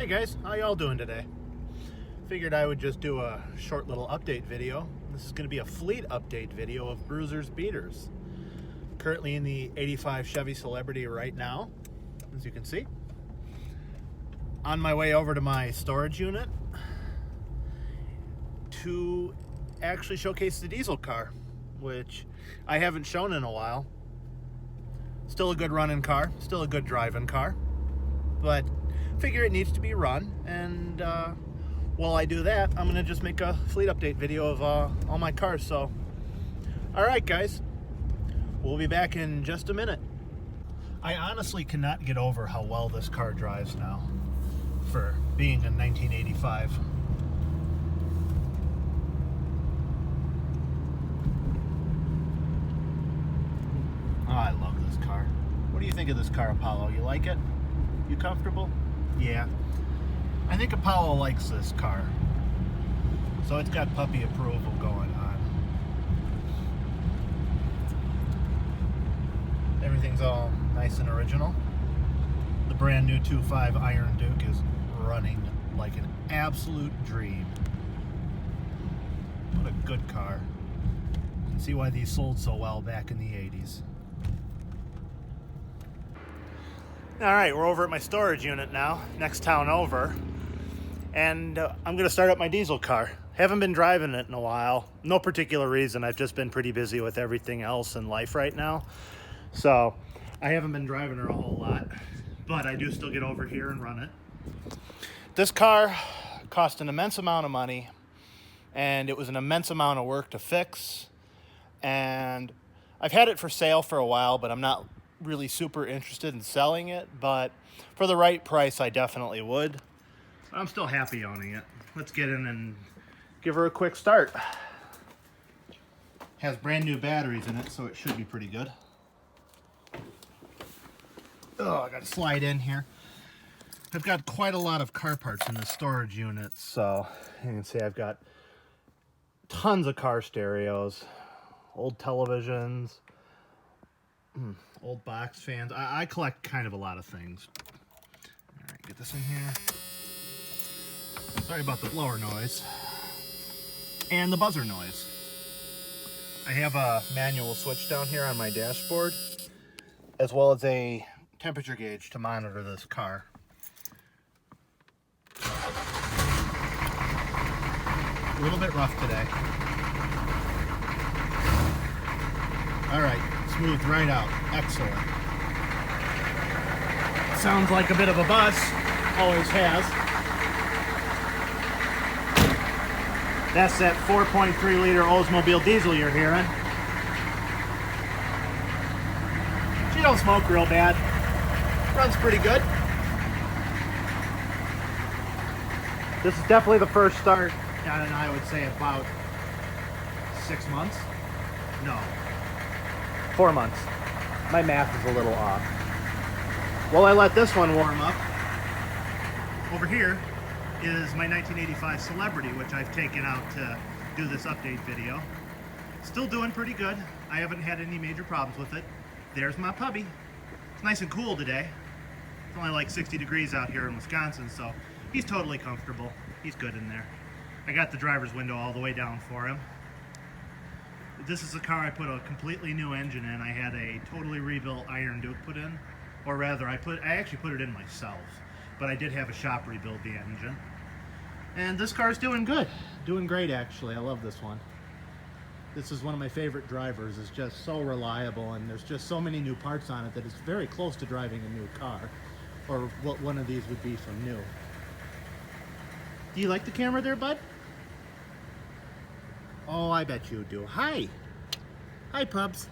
Hey guys, how y'all doing today? Figured I would just do a short little update video. This is going to be a fleet update video of Bruiser's Beaters. Currently in the 85 Chevy Celebrity right now, as you can see. On my way over to my storage unit to actually showcase the diesel car, which I haven't shown in a while. Still a good running car, still a good driving car, but figure it needs to be run, and while I do that, I'm gonna just make a fleet update video of all my cars. So alright guys, we'll be back in just a minute. I honestly cannot get over how well this car drives now for being a 1985. Oh, I love this car. What do you think of this car, Apollo? You like it? You comfortable? Yeah. I think Apollo likes this car. So it's got puppy approval going on. Everything's all nice and original. The brand new 2.5 Iron Duke is running like an absolute dream. What a good car. You can see why these sold so well back in the 80s. Alright, we're over at my storage unit now, next town over. And I'm going to start up my diesel car. Haven't been driving it in a while. No particular reason. I've just been pretty busy with everything else in life right now. So I haven't been driving her a whole lot. But I do still get over here and run it. This car cost an immense amount of money. And it was an immense amount of work to fix. And I've had it for sale for a while, but I'm not really super interested in selling it. But for the right price, I definitely would. I'm still happy owning it. Let's get in and give her a quick start. Has brand new batteries in it, so it should be pretty good. Oh, I gotta slide in here. I've got quite a lot of car parts in the storage unit, so you can see I've got tons of car stereos, old televisions, old box fans. I collect kind of a lot of things. All right, get this in here. Sorry about the blower noise and the buzzer noise. I have a manual switch down here on my dashboard, as well as a temperature gauge to monitor this car. A little bit rough today. All right, smoothed right out. Excellent. Sounds like a bit of a bus. Always has. That's that 4.3 liter Oldsmobile diesel you're hearing. She don't smoke real bad. Runs pretty good. This is definitely the first start, and I would say about 6 months. No. 4 months. My math is a little off. While I let this one warm up, over here is my 1985 Celebrity, which I've taken out to do this update video. Still doing pretty good. I haven't had any major problems with it. There's my puppy. It's nice and cool today. It's only like 60 degrees out here in Wisconsin, so he's totally comfortable. He's good in there. I got the driver's window all the way down for him. This is a car I put a completely new engine in. I had a totally rebuilt Iron Duke put in, or rather I actually put it in myself, but I did have a shop rebuild the engine. And this car's doing good. Doing great, actually. I love this one. This is one of my favorite drivers. It's just so reliable, and there's just so many new parts on it that it's very close to driving a new car, or what one of these would be from new. Do you like the camera there, bud? Oh, I bet you do. Hi. Hi, Pubs.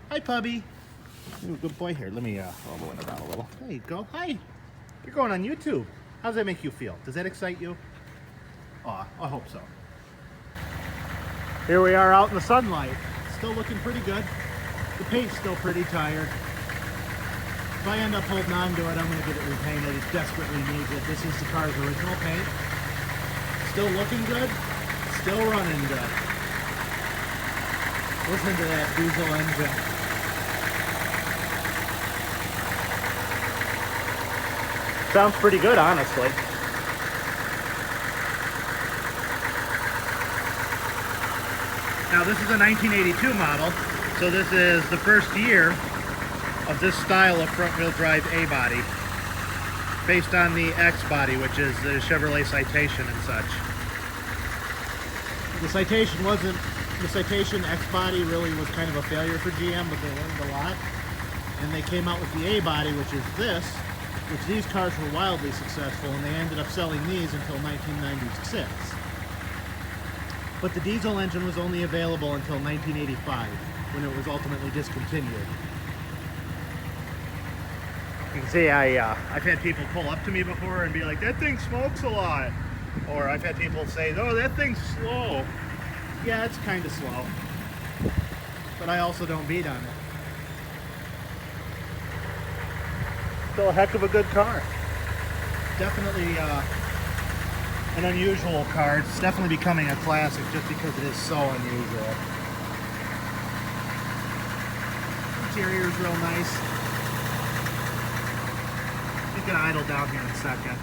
Hi, Pubby. Ooh, good boy. Here, let me roll the window down a little. There you go. Hi. You're going on YouTube. How does that make you feel? Does that excite you? Aw, I hope so. Here we are out in the sunlight. Still looking pretty good. The paint's still pretty tired. If I end up holding on to it, I'm going to get it repainted. It desperately needs it. This is the car's original paint. Still looking good. Still running good. Listen to that diesel engine. Sounds pretty good, honestly. Now this is a 1982 model, so this is the first year of this style of front-wheel drive A-body, based on the X-body, which is the Chevrolet Citation and such. The Citation X-body really was kind of a failure for GM, but they learned a lot. And they came out with the A-body, which is this, which these cars were wildly successful, and they ended up selling these until 1996. But the diesel engine was only available until 1985, when it was ultimately discontinued. You can see I've had people pull up to me before and be like, that thing smokes a lot. Or I've had people say, oh, that thing's slow. Yeah, it's kind of slow. But I also don't beat on it. Still a heck of a good car. Definitely an unusual car. It's definitely becoming a classic just because it is so unusual. Interior's real nice. You can idle down here in a second.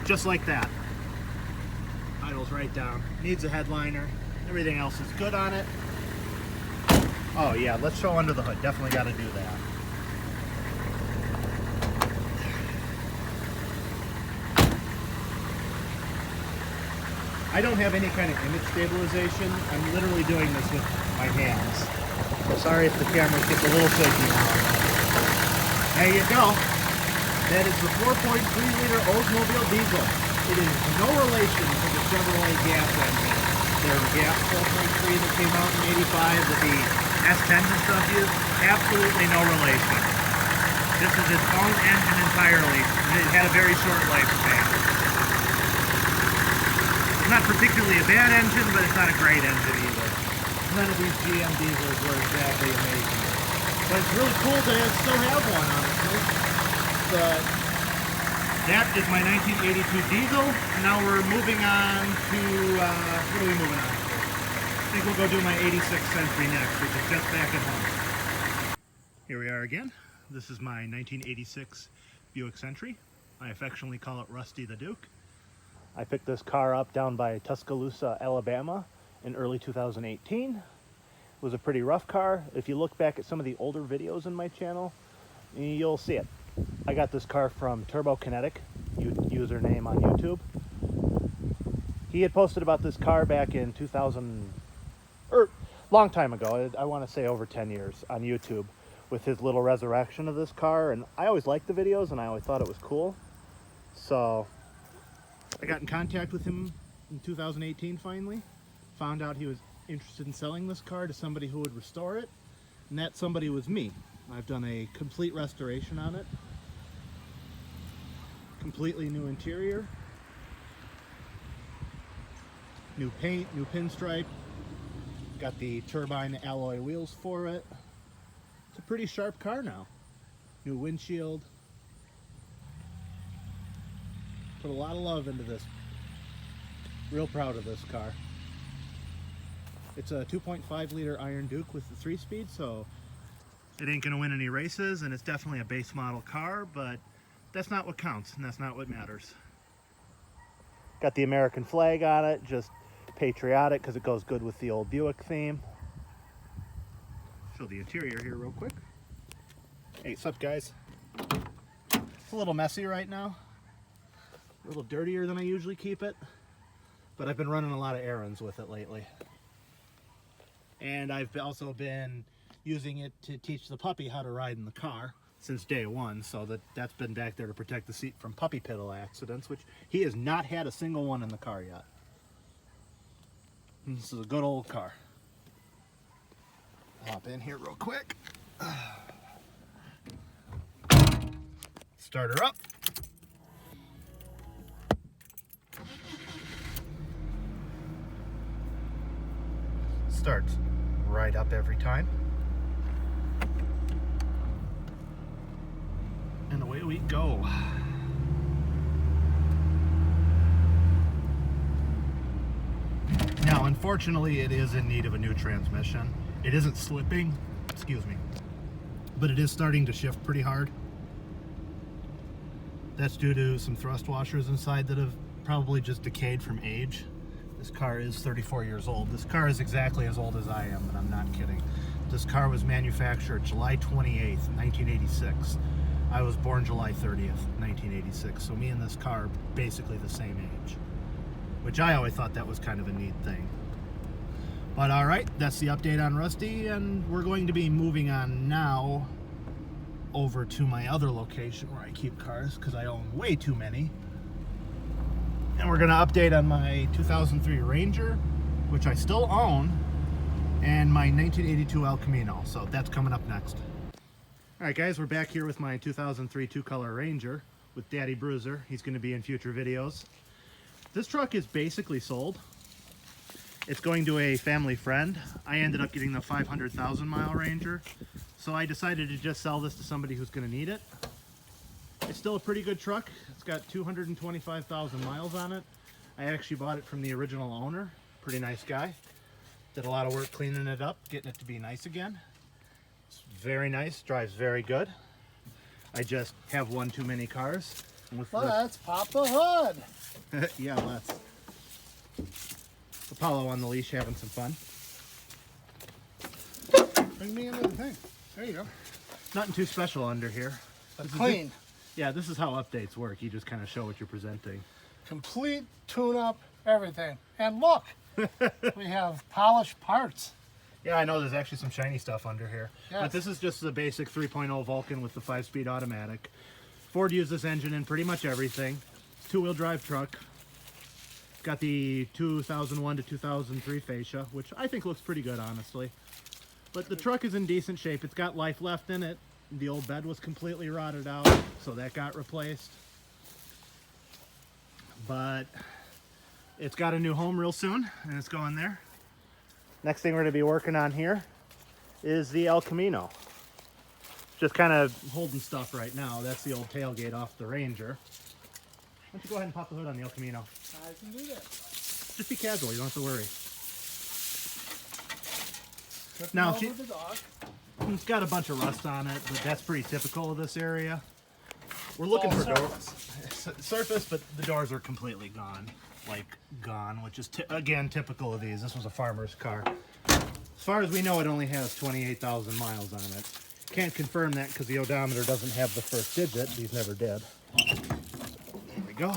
Just like that. Idles right down. Needs a headliner. Everything else is good on it. Oh yeah, let's show under the hood. Definitely got to do that. I don't have any kind of image stabilization. I'm literally doing this with my hands. So sorry if the camera gets a little shaky now. There you go. That is the 4.3-liter Oldsmobile diesel. It is no relation to the Chevrolet gas engine. Their gas 4.3 that came out in '85 that the S10s and stuff used. Absolutely no relation. This is its own engine entirely. And it had a very short lifespan. Not particularly a bad engine, but it's not a great engine either. None of these GM diesels were exactly amazing. But it's really cool to still have one, honestly. But that is my 1982 diesel. And now we're moving on to, what are we moving on to? I think we'll go do my 86 Century next, which is just back at home. Here we are again. This is my 1986 Buick Century. I affectionately call it Rusty the Duke. I picked this car up down by Tuscaloosa, Alabama in early 2018. It was a pretty rough car. If you look back at some of the older videos in my channel, you'll see it. I got this car from Turbo Kinetic, username on YouTube. He had posted about this car back in 2000, or long time ago, I want to say over 10 years on YouTube, with his little resurrection of this car. And I always liked the videos and I always thought it was cool. So I got in contact with him in 2018 finally, found out he was interested in selling this car to somebody who would restore it, and that somebody was me. I've done a complete restoration on it. Completely new interior. New paint, new pinstripe. Got the turbine alloy wheels for it. It's a pretty sharp car now. New windshield. Put a lot of love into this. Real proud of this car. It's a 2.5-liter Iron Duke with the 3-speed, so it ain't gonna win any races, and it's definitely a base model car, but that's not what counts, and that's not what matters. Got the American flag on it, just patriotic because it goes good with the old Buick theme. Show the interior here real quick. Hey, what's up, guys? It's a little messy right now. A little dirtier than I usually keep it, but I've been running a lot of errands with it lately. And I've also been using it to teach the puppy how to ride in the car since day one, so that's been back there to protect the seat from puppy piddle accidents, which he has not had a single one in the car yet. And this is a good old car. Hop in here real quick. Start her up. Starts right up every time. And away we go. Now, unfortunately, it is in need of a new transmission. It isn't slipping, excuse me, but it is starting to shift pretty hard. That's due to some thrust washers inside that have probably just decayed from age. This car is 34 years old. This car is exactly as old as I am, and I'm not kidding. This car was manufactured July 28th, 1986. I was born July 30th, 1986. So me and this car are basically the same age, which I always thought that was kind of a neat thing. But all right, that's the update on Rusty, and we're going to be moving on now over to my other location where I keep cars because I own way too many. And we're going to update on my 2003 Ranger, which I still own, and my 1982 El Camino. So that's coming up next. All right, guys, we're back here with my 2003 two-color Ranger with Daddy Bruiser. He's going to be in future videos. This truck is basically sold. It's going to a family friend. I ended up getting the 500,000 mile Ranger, so I decided to just sell this to somebody who's going to need it. It's still a pretty good truck. It's got 225,000 miles on it. I actually bought it from the original owner. Pretty nice guy. Did a lot of work cleaning it up, getting it to be nice again. It's very nice, drives very good. I just have one too many cars. Let's pop the hood. Yeah, let's. Apollo on the leash having some fun. Bring me into the thing. There you go. Nothing too special under here. But clean. Yeah, this is how updates work. You just kind of show what you're presenting. Complete tune-up, everything. And look, we have polished parts. Yeah, I know there's actually some shiny stuff under here. Yes. But this is just the basic 3.0 Vulcan with the 5-speed automatic. Ford used this engine in pretty much everything. Two-wheel drive truck. Got the 2001 to 2003 fascia, which I think looks pretty good, honestly. But the truck is in decent shape. It's got life left in it. The old bed was completely rotted out, so that got replaced. But it's got a new home real soon, and it's going there. Next thing we're going to be working on here is the El Camino. Just kind of holding stuff right now. That's the old tailgate off the Ranger. Why don't you go ahead and pop the hood on the El Camino? I can do that. Just be casual, you don't have to worry. Now, Now, the dog. It's got a bunch of rust on it, but that's pretty typical of this area. We're looking for surface, but the doors are completely gone. Like, gone, which is, again, typical of these. This was a farmer's car. As far as we know, it only has 28,000 miles on it. Can't confirm that because the odometer doesn't have the first digit. These never did. There we go.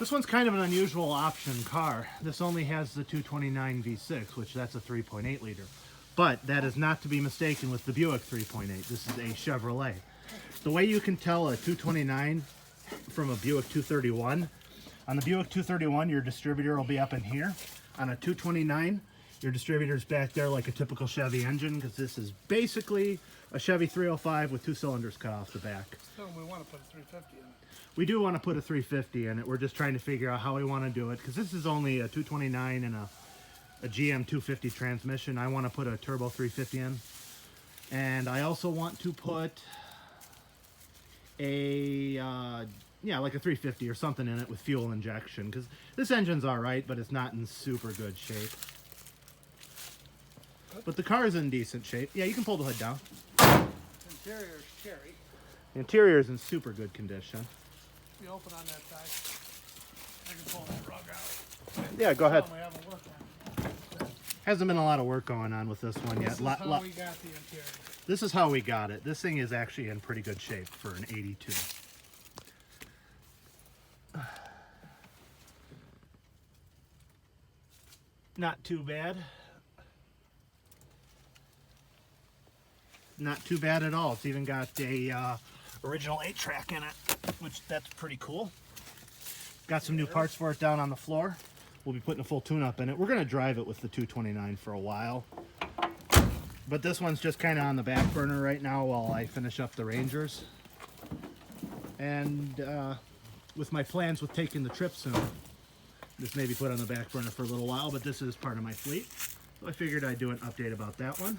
This one's kind of an unusual option car. This only has the 229 V6, which that's a 3.8 liter. But that is not to be mistaken with the Buick 3.8. This is a Chevrolet. The way you can tell a 229 from a Buick 231, on the Buick 231, your distributor will be up in here. On a 229, your distributor's back there like a typical Chevy engine, because this is basically a Chevy 305 with 2 cylinders cut off the back. So we want to put a 350 in it. We do want to put a 350 in it. We're just trying to figure out how we want to do it, because this is only a 229 and a GM 250 transmission. I want to put a turbo 350 in. And I also want to put a, like a 350 or something in it with fuel injection, because this engine's all right, but it's not in super good shape. But the car is in decent shape. Yeah, you can pull the hood down. Interior is cherry. The interior is in super good condition. Be open on that side. I can pull that rug out. Yeah, go ahead. We haven't worked on it. Hasn't been a lot of work going on with this one yet. This is how we got the interior. This is how we got it. This thing is actually in pretty good shape for an 82. Not too bad. Not too bad at all. It's even got a original 8-track in it, which that's pretty cool. Got some new parts for it down on the floor. We'll be putting a full tune-up in it. We're going to drive it with the 229 for a while. But this one's just kind of on the back burner right now while I finish up the Rangers. And with my plans with taking the trip soon, this may be put on the back burner for a little while, but this is part of my fleet. So I figured I'd do an update about that one.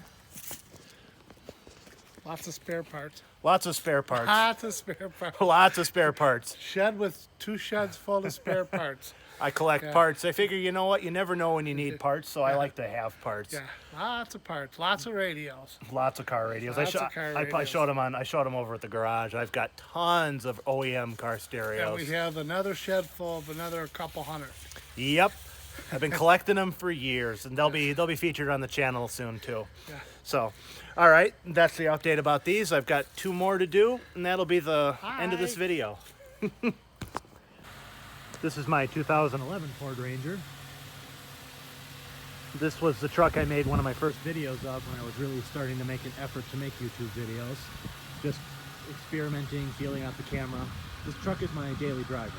Lots of spare parts. Lots of spare parts. Lots of spare parts. Lots of spare parts. Shed with 2 sheds full of spare parts. I collect Yeah. parts. I figure, you know what? You never know when you need parts, so I like to have parts. Yeah, lots of parts. Lots of radios. Lots of car radios. Lots of car I radios. showed them over at the garage. I've got tons of OEM car And stereos. we have another shed full of another couple hundred. Yep. I've been collecting them for years, and they'll be featured on the channel soon too. Yeah. So, all right, that's the update about these. I've got 2 more to do, and that'll be the end of this Hi. video. This is my 2011 Ford Ranger. This was the truck I made one of my first videos of when I was really starting to make an effort to make YouTube videos. Just experimenting, feeling out the camera. This truck is my daily driver.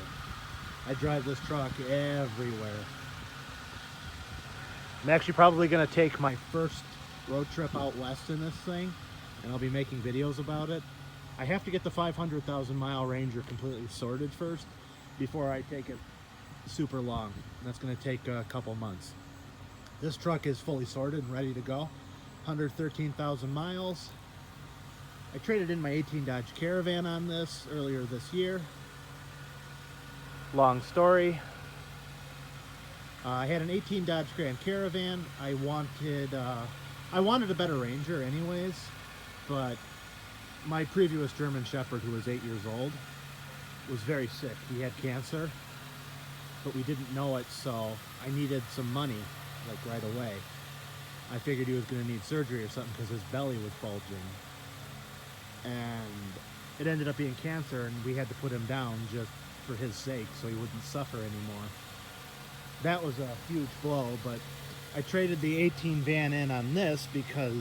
I drive this truck everywhere. I'm actually probably going to take my first road trip out west in this thing, and I'll be making videos about it. I have to get the 500,000 mile Ranger completely sorted first before I take it super long. That's going to take a couple months. This truck is fully sorted and ready to go. 113,000 miles. I traded in my 18 Dodge Caravan on this earlier this year. Long story. I had an 18 Dodge Grand Caravan. I wanted a better Ranger anyways, but my previous German Shepherd, who was 8 years old, was very sick. He had cancer, but we didn't know it, so I needed some money, like right away. I figured he was going to need surgery or something because his belly was bulging. And it ended up being cancer, and we had to put him down just for his sake so he wouldn't suffer anymore. That was a huge blow, but I traded the 18 van in on this because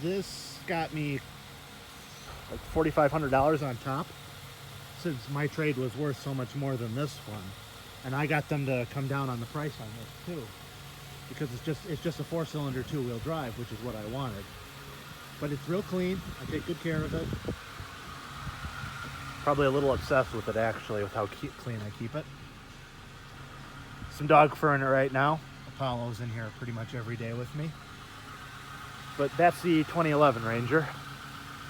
this got me like $4,500 on top, since my trade was worth so much more than this one. And I got them to come down on the price on this too, because it's just a 4-cylinder 2-wheel drive, which is what I wanted. But it's real clean. I take good care of it. Probably a little obsessed with it actually, with how clean I keep it. Some dog fur in it right now. Apollo's in here pretty much every day with me. But that's the 2011 Ranger.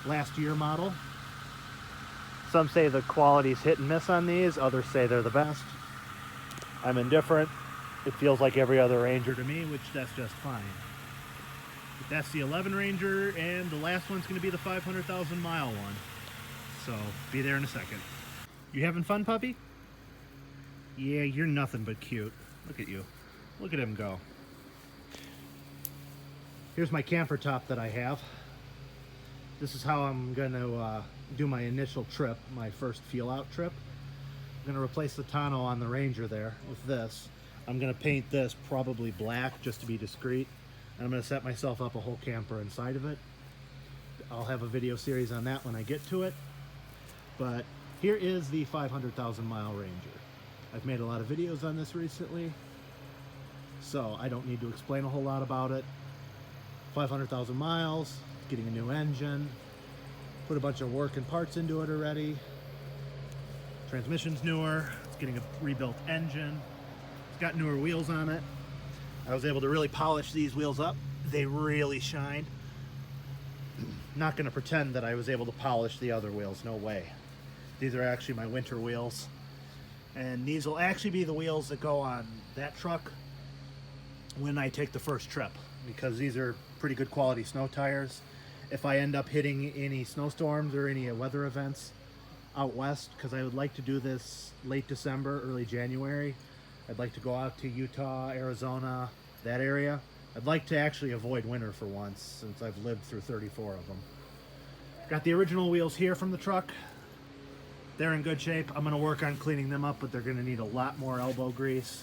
Last year model. Some say the quality's hit and miss on these, others say they're the best. I'm indifferent. It feels like every other Ranger to me, which that's just fine. But that's the 11 Ranger, and the last one's going to be the 500,000 mile one. So, be there in a second. You having fun, puppy? Yeah, you're nothing but cute. Look at you. Look at him go. Here's my camper top that I have. This is how I'm going to do my initial trip, my first feel-out trip. I'm going to replace the tonneau on the Ranger there with this. I'm going to paint this probably black just to be discreet. And I'm going to set myself up a whole camper inside of it. I'll have a video series on that when I get to it. But here is the 500,000 mile Ranger. I've made a lot of videos on this recently, so I don't need to explain a whole lot about it. 500,000 miles, getting a new engine, put a bunch of work and parts into it already. Transmission's newer, it's getting a rebuilt engine. It's got newer wheels on it. I was able to really polish these wheels up. They really shine. Not going to pretend that I was able to polish the other wheels, no way. These are actually my winter wheels. And these will actually be the wheels that go on that truck when I take the first trip, because these are pretty good quality snow tires. If I end up hitting any snowstorms or any weather events out west, because I would like to do this late December, early January. I'd like to go out to Utah, Arizona, that area. I'd like to actually avoid winter for once, since I've lived through 34 of them. Got the original wheels here from the truck. They're in good shape. I'm going to work on cleaning them up, but they're going to need a lot more elbow grease.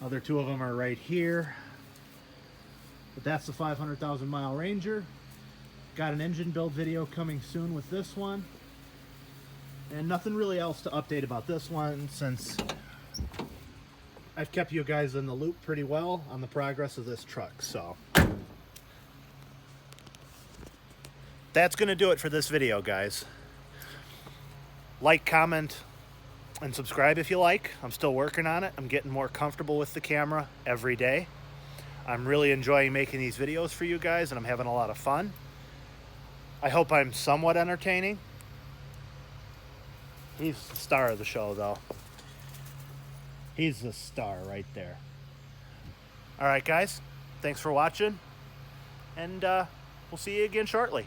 Other 2 of them are right here. But that's the 500,000 mile Ranger. Got an engine build video coming soon with this one. And nothing really else to update about this one, since I've kept you guys in the loop pretty well on the progress of this truck. So that's going to do it for this video, guys. Like, comment, and subscribe if you like. I'm still working on it. I'm getting more comfortable with the camera every day. I'm really enjoying making these videos for you guys, and I'm having a lot of fun. I hope I'm somewhat entertaining. He's the star of the show, though. He's the star right there. All right, guys. Thanks for watching. And we'll see you again shortly.